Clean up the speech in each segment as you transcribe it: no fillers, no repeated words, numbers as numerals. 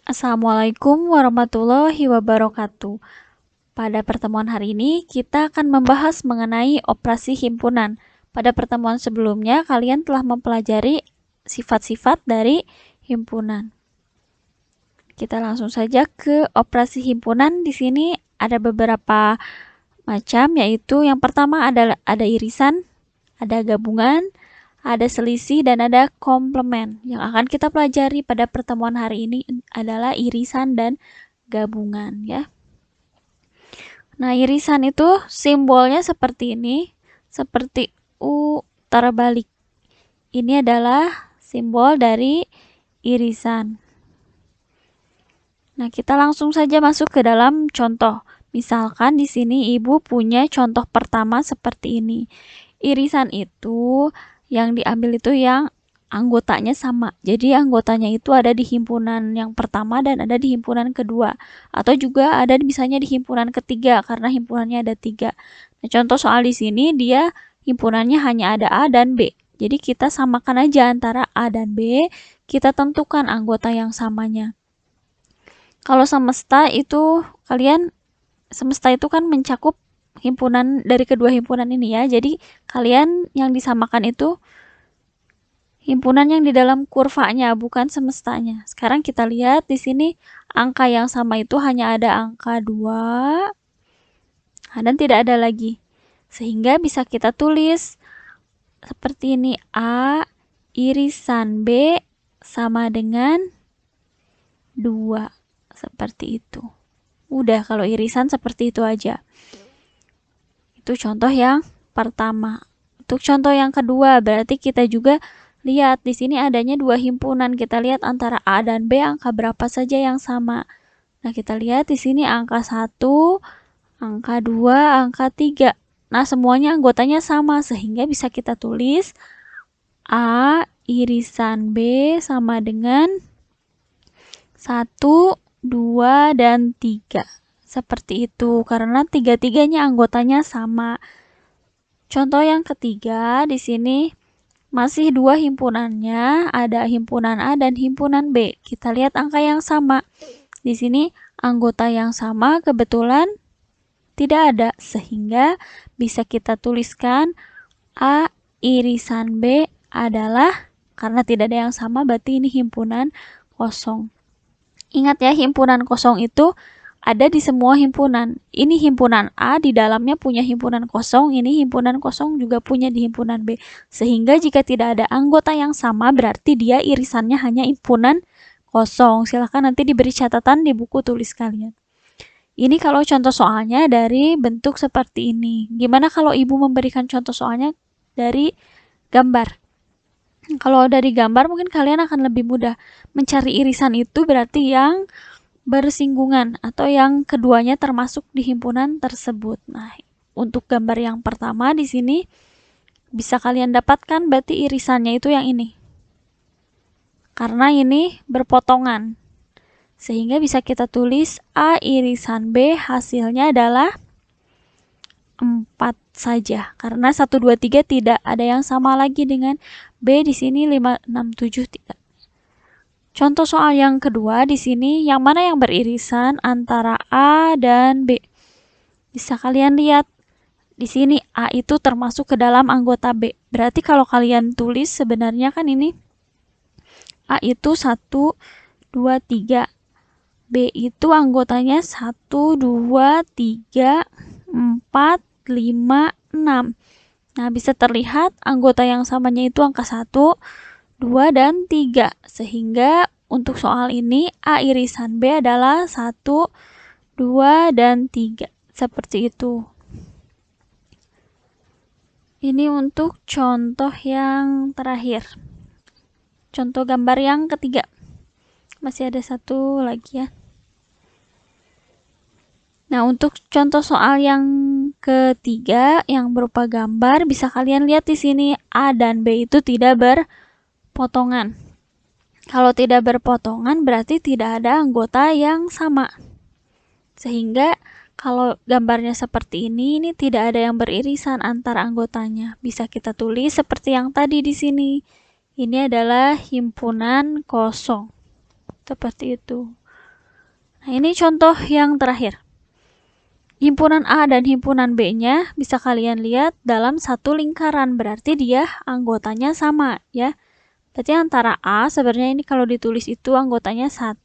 Assalamualaikum warahmatullahi wabarakatuh. Pada pertemuan hari ini, kita akan membahas mengenai operasi himpunan. Pada pertemuan sebelumnya, kalian telah mempelajari sifat-sifat dari himpunan. Kita langsung saja ke operasi himpunan. Di sini ada beberapa macam, yaitu yang pertama ada irisan, ada gabungan, ada selisih, dan ada komplement. Yang akan kita pelajari pada pertemuan hari ini adalah irisan dan gabungan, ya. Nah, irisan itu simbolnya seperti ini, seperti U terbalik. Ini adalah simbol dari irisan. Nah, kita langsung saja masuk ke dalam contoh. Misalkan di sini ibu punya contoh pertama seperti ini. Irisan itu yang diambil itu yang anggotanya sama. Jadi anggotanya itu ada di himpunan yang pertama dan ada di himpunan kedua. Atau juga ada misalnya di himpunan ketiga karena himpunannya ada 3. Nah, contoh soal di sini dia himpunannya hanya ada A dan B. Jadi kita samakan aja antara A dan B, kita tentukan anggota yang samanya. Kalau semesta itu semesta itu kan mencakup himpunan dari kedua himpunan ini ya. Jadi kalian yang disamakan itu himpunan yang di dalam kurvanya, bukan semestanya. Sekarang kita lihat di sini angka yang sama itu hanya ada angka 2 dan tidak ada lagi. Sehingga bisa kita tulis seperti ini, A irisan B sama dengan 2. Seperti itu. Udah, kalau irisan seperti itu aja. Itu contoh yang pertama. Untuk contoh yang kedua, berarti kita juga lihat di sini adanya 2 himpunan. Kita lihat antara A dan B angka berapa saja yang sama. Nah, kita lihat di sini angka 1, angka 2, angka 3. Nah, semuanya anggotanya sama sehingga bisa kita tulis A irisan B sama dengan 1, 2, dan 3. Seperti itu, karena tiga-tiganya anggotanya sama. Contoh yang ketiga, di sini masih 2 himpunannya, ada himpunan A dan himpunan B. Kita lihat angka yang sama. Di sini anggota yang sama kebetulan tidak ada, sehingga bisa kita tuliskan A irisan B adalah, karena tidak ada yang sama, berarti ini himpunan kosong. Ingat ya, himpunan kosong itu ada di semua himpunan. Ini himpunan A, di dalamnya punya himpunan kosong, ini himpunan kosong juga punya di himpunan B. Sehingga jika tidak ada anggota yang sama, berarti dia irisannya hanya himpunan kosong. Silahkan nanti diberi catatan di buku tulis kalian. Ini kalau contoh soalnya dari bentuk seperti ini. Gimana kalau ibu memberikan contoh soalnya dari gambar? Kalau dari gambar mungkin kalian akan lebih mudah. Mencari irisan itu berarti yang bersinggungan atau yang keduanya termasuk di himpunan tersebut. Nah, untuk gambar yang pertama di sini bisa kalian dapatkan berarti irisannya itu yang ini. Karena ini berpotongan. Sehingga bisa kita tulis A irisan B hasilnya adalah 4 saja. Karena 1, 2, 3 tidak ada yang sama lagi dengan B di sini 5, 6, 7 tidak. Contoh soal yang kedua di sini yang mana yang beririsan antara A dan B. Bisa kalian lihat di sini A itu termasuk ke dalam anggota B. Berarti kalau kalian tulis sebenarnya kan ini A itu 1, 2, 3. B itu anggotanya 1, 2, 3, 4, 5, 6. Nah, bisa terlihat anggota yang samanya itu angka 1, 2, dan 3. Sehingga untuk soal ini A irisan B adalah 1, 2, dan 3. Seperti itu. Ini untuk contoh yang terakhir. Contoh gambar yang ketiga. Masih ada satu lagi ya. Nah, untuk contoh soal yang ketiga yang berupa gambar, bisa kalian lihat di sini A dan B itu tidak berpotongan. Kalau tidak berpotongan berarti tidak ada anggota yang sama. Sehingga kalau gambarnya seperti ini tidak ada yang beririsan antar anggotanya. Bisa kita tulis seperti yang tadi di sini. Ini adalah himpunan kosong. Seperti itu. Nah, ini contoh yang terakhir. Himpunan A dan himpunan B-nya bisa kalian lihat dalam satu lingkaran, berarti dia anggotanya sama ya. Berarti antara A sebenarnya ini kalau ditulis itu anggotanya 1,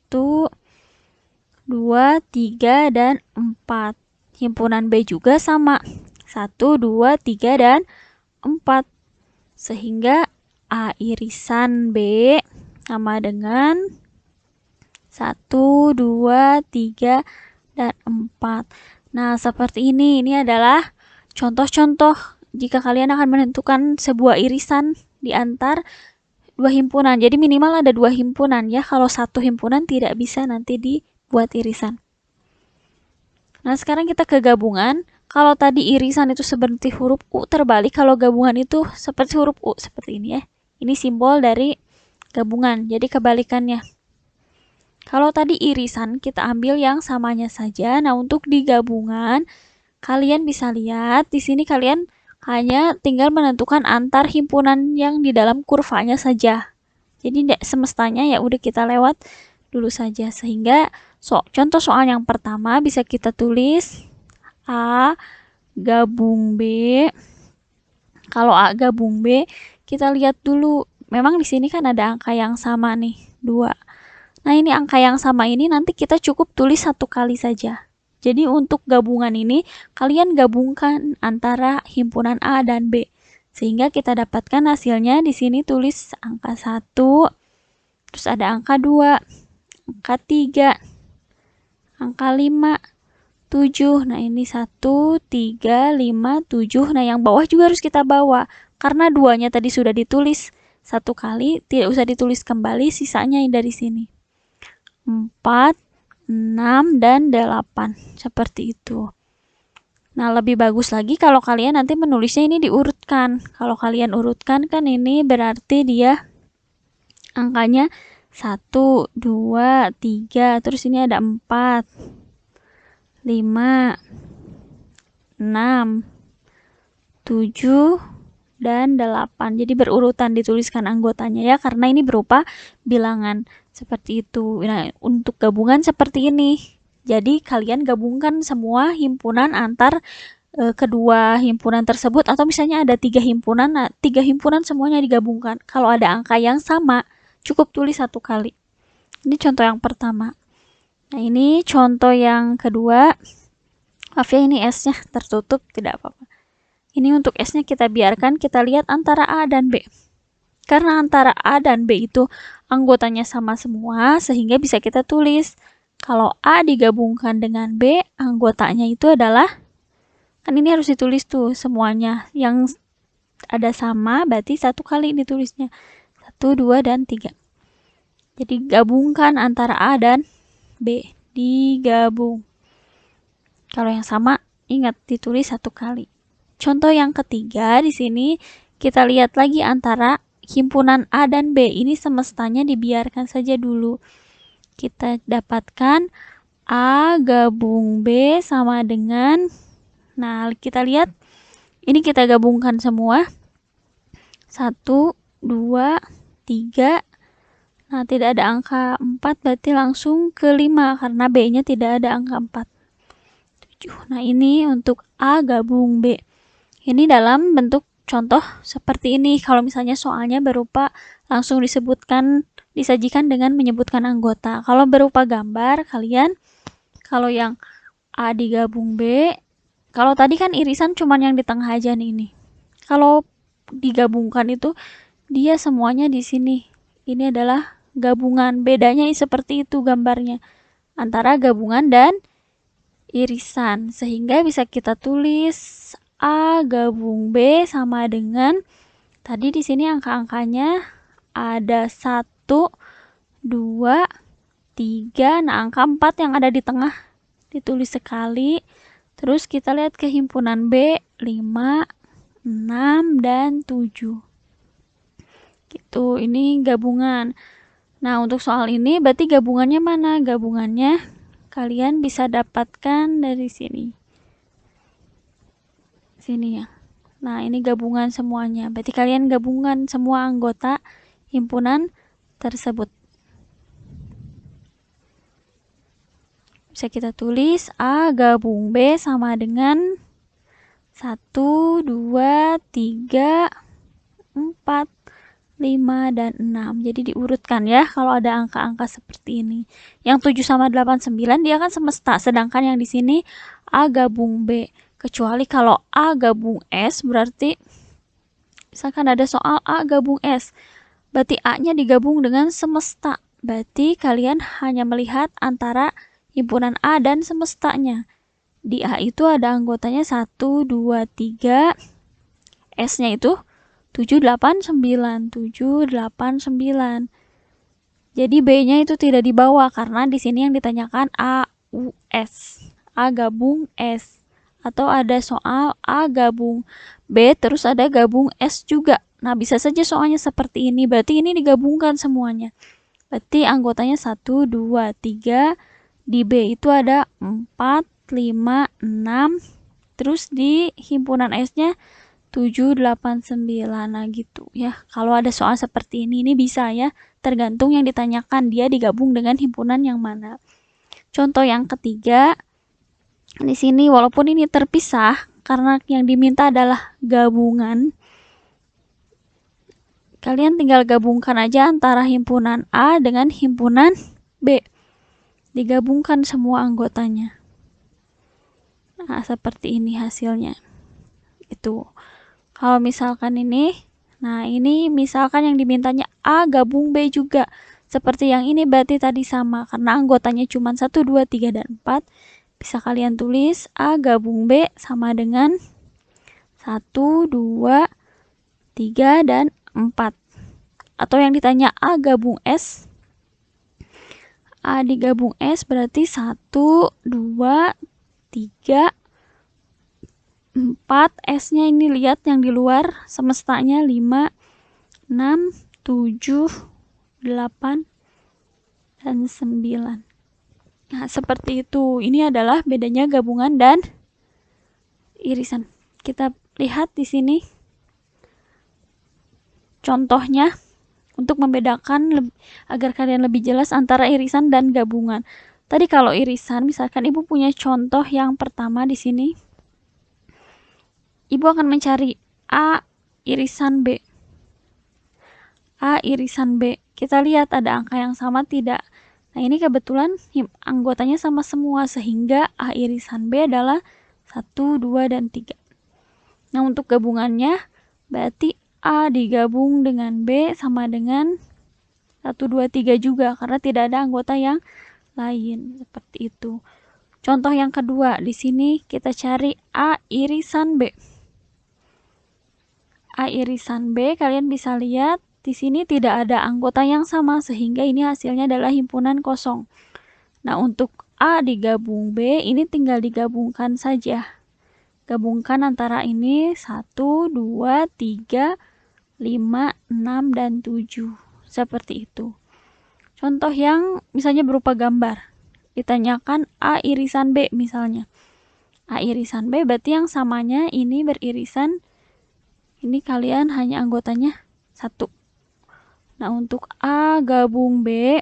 2, 3, dan 4. Himpunan B juga sama. 1, 2, 3, dan 4. Sehingga A irisan B sama dengan 1, 2, 3, dan 4. Nah, seperti ini. Ini adalah contoh-contoh jika kalian akan menentukan sebuah irisan di antar dua himpunan. Jadi minimal ada dua himpunan ya. Kalau satu himpunan tidak bisa nanti dibuat irisan. Nah, sekarang kita ke gabungan. Kalau tadi irisan itu seperti huruf U terbalik, kalau gabungan itu seperti huruf U seperti ini ya. Ini simbol dari gabungan. Jadi kebalikannya. Kalau tadi irisan, kita ambil yang samanya saja. Nah, untuk di gabungan, kalian bisa lihat di sini kalian hanya tinggal menentukan antar himpunan yang di dalam kurvanya saja. Jadi semestanya ya udah kita lewat dulu saja. Sehingga contoh soal yang pertama bisa kita tulis A gabung B. Kalau A gabung B, kita lihat dulu. Memang di sini kan ada angka yang sama nih, 2. Nah, ini angka yang sama ini nanti kita cukup tulis satu kali saja. Jadi untuk gabungan ini, kalian gabungkan antara himpunan A dan B. Sehingga kita dapatkan hasilnya di sini tulis angka 1, terus ada angka 2, angka 3, angka 5, 7. Nah, ini 1, 3, 5, 7. Nah, yang bawah juga harus kita bawa. Karena 2-nya tadi sudah ditulis satu kali, tidak usah ditulis kembali, sisanya dari sini. 4, 6, dan 8. Seperti itu. Nah, lebih bagus lagi kalau kalian nanti menulisnya ini diurutkan. Kalau kalian urutkan kan ini berarti dia angkanya 1, 2, 3, terus ini ada 4, 5, 6, 7, dan 8. Jadi berurutan dituliskan anggotanya ya, karena ini berupa bilangan. Seperti itu. Nah, untuk gabungan seperti ini. Jadi kalian gabungkan semua himpunan antar kedua himpunan tersebut, atau misalnya ada 3 himpunan, nah 3 himpunan semuanya digabungkan. Kalau ada angka yang sama, cukup tulis satu kali. Ini contoh yang pertama. Nah, ini contoh yang kedua. Maaf ya, ini S-nya tertutup, tidak apa-apa. Ini untuk S-nya kita biarkan, kita lihat antara A dan B. Karena antara A dan B itu anggotanya sama semua, sehingga bisa kita tulis. Kalau A digabungkan dengan B, anggotanya itu adalah, kan ini harus ditulis tuh semuanya. Yang ada sama, berarti satu kali ditulisnya. 1, 2, dan 3. Jadi gabungkan antara A dan B. Digabung. Kalau yang sama, ingat ditulis satu kali. Contoh yang ketiga di sini kita lihat lagi antara himpunan A dan B. Ini semestanya dibiarkan saja dulu. Kita dapatkan A gabung B sama dengan, nah kita lihat ini kita gabungkan semua. 1, 2, 3. Nah, tidak ada angka 4, berarti langsung ke 5 karena B-nya tidak ada angka 4. 7. Nah, ini untuk A gabung B. Ini dalam bentuk contoh seperti ini. Kalau misalnya soalnya berupa langsung disajikan dengan menyebutkan anggota. Kalau berupa gambar, kalian kalau yang A digabung B, kalau tadi kan irisan cuman yang di tengah aja nih ini. Kalau digabungkan itu dia semuanya di sini. Ini adalah gabungan. Bedanya seperti itu gambarnya antara gabungan dan irisan. Sehingga bisa kita tulis A gabung B sama dengan, tadi di sini angka-angkanya ada 1, 2, 3. Nah, angka 4 yang ada di tengah ditulis sekali. Terus kita lihat ke himpunan B, 5, 6, dan 7. Gitu, ini gabungan. Nah, untuk soal ini berarti gabungannya mana? Gabungannya kalian bisa dapatkan dari sini. Sini ya. Nah, ini gabungan semuanya. Berarti kalian gabungan semua anggota himpunan tersebut. Bisa kita tulis A gabung B sama dengan 1, 2, 3, 4, 5, dan 6. Jadi diurutkan ya kalau ada angka-angka seperti ini. Yang 7 sama 8, 9 dia kan semesta. Sedangkan yang di sini A gabung B. Kecuali kalau A gabung S berarti misalkan ada soal A gabung S. Berarti A-nya digabung dengan semesta. Berarti kalian hanya melihat antara himpunan A dan semestanya. Di A itu ada anggotanya 1, 2, 3. S-nya itu 7, 8, 9. 7, 8, 9. Jadi B-nya itu tidak dibawa karena di sini yang ditanyakan A, U, S. A gabung S. Atau ada soal A gabung B terus ada gabung S juga. Nah, bisa saja soalnya seperti ini. Berarti ini digabungkan semuanya. Berarti anggotanya 1, 2, 3. Di B itu ada 4, 5, 6. Terus di himpunan S-nya 7, 8, 9. Nah gitu ya. Kalau ada soal seperti ini bisa ya. Tergantung yang ditanyakan dia digabung dengan himpunan yang mana. Contoh yang ketiga. Di sini walaupun ini terpisah karena yang diminta adalah gabungan. Kalian tinggal gabungkan aja antara himpunan A dengan himpunan B. Digabungkan semua anggotanya. Nah, seperti ini hasilnya. Itu. Kalau misalkan ini, nah ini misalkan yang dimintanya A gabung B juga. Seperti yang ini berarti tadi sama. Karena anggotanya cuma 1, 2, 3, dan 4. Bisa kalian tulis A gabung B sama dengan 1, 2, 3, dan 4. Atau yang ditanya A gabung S. A digabung S berarti 1, 2, 3, 4. S-nya ini lihat yang di luar semestanya 5, 6, 7, 8, dan 9. Nah, seperti itu. Ini adalah bedanya gabungan dan irisan. Kita lihat di sini contohnya untuk membedakan agar kalian lebih jelas antara irisan dan gabungan. Tadi kalau irisan, misalkan Ibu punya contoh yang pertama di sini. Ibu akan mencari A irisan B. A irisan B. Kita lihat ada angka yang sama tidak. Nah, ini kebetulan anggotanya sama semua sehingga A irisan B adalah 1, 2, dan 3. Nah, untuk gabungannya berarti A digabung dengan B sama dengan 1, 2, 3 juga karena tidak ada anggota yang lain. Seperti itu. Contoh yang kedua, di sini kita cari A irisan B. A irisan B, kalian bisa lihat di sini tidak ada anggota yang sama sehingga ini hasilnya adalah himpunan kosong. Nah, untuk A digabung B, ini tinggal digabungkan saja. Gabungkan antara ini 1, 2, 3, 5, 6, dan 7. Seperti itu. Contoh yang misalnya berupa gambar. Ditanyakan A irisan B misalnya. A irisan B berarti yang samanya ini beririsan. Ini kalian hanya anggotanya 1. Nah, untuk A gabung B.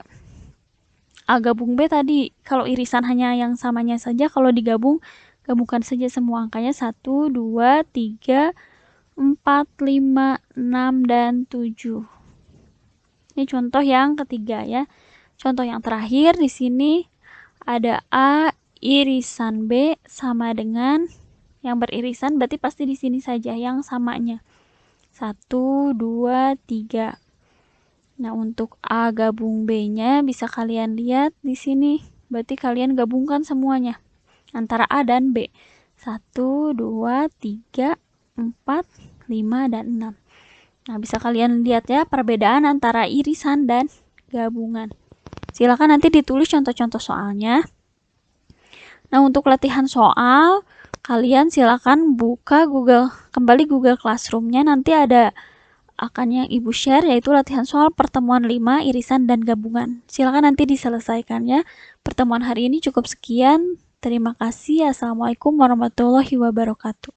A gabung B tadi kalau irisan hanya yang samanya saja. Kalau digabung, gabungkan saja semua angkanya 1, 2, 3, 4, 5, 6, dan 7. Ini contoh yang ketiga ya. Contoh yang terakhir di sini ada A irisan B sama dengan yang beririsan berarti pasti di sini saja yang samanya. 1, 2, 3. Nah, untuk A gabung B-nya bisa kalian lihat di sini. Berarti kalian gabungkan semuanya antara A dan B. 1, 2, 3, 4, 5, dan 6. Nah, bisa kalian lihat ya perbedaan antara irisan dan gabungan. Silakan nanti ditulis contoh-contoh soalnya. Nah, untuk latihan soal, kalian silakan buka kembali Google Classroom-nya. Nanti ada akan yang Ibu share yaitu latihan soal pertemuan 5, irisan dan gabungan. Silakan nanti diselesaikan ya. Pertemuan hari ini cukup sekian. Terima kasih. Assalamualaikum warahmatullahi wabarakatuh.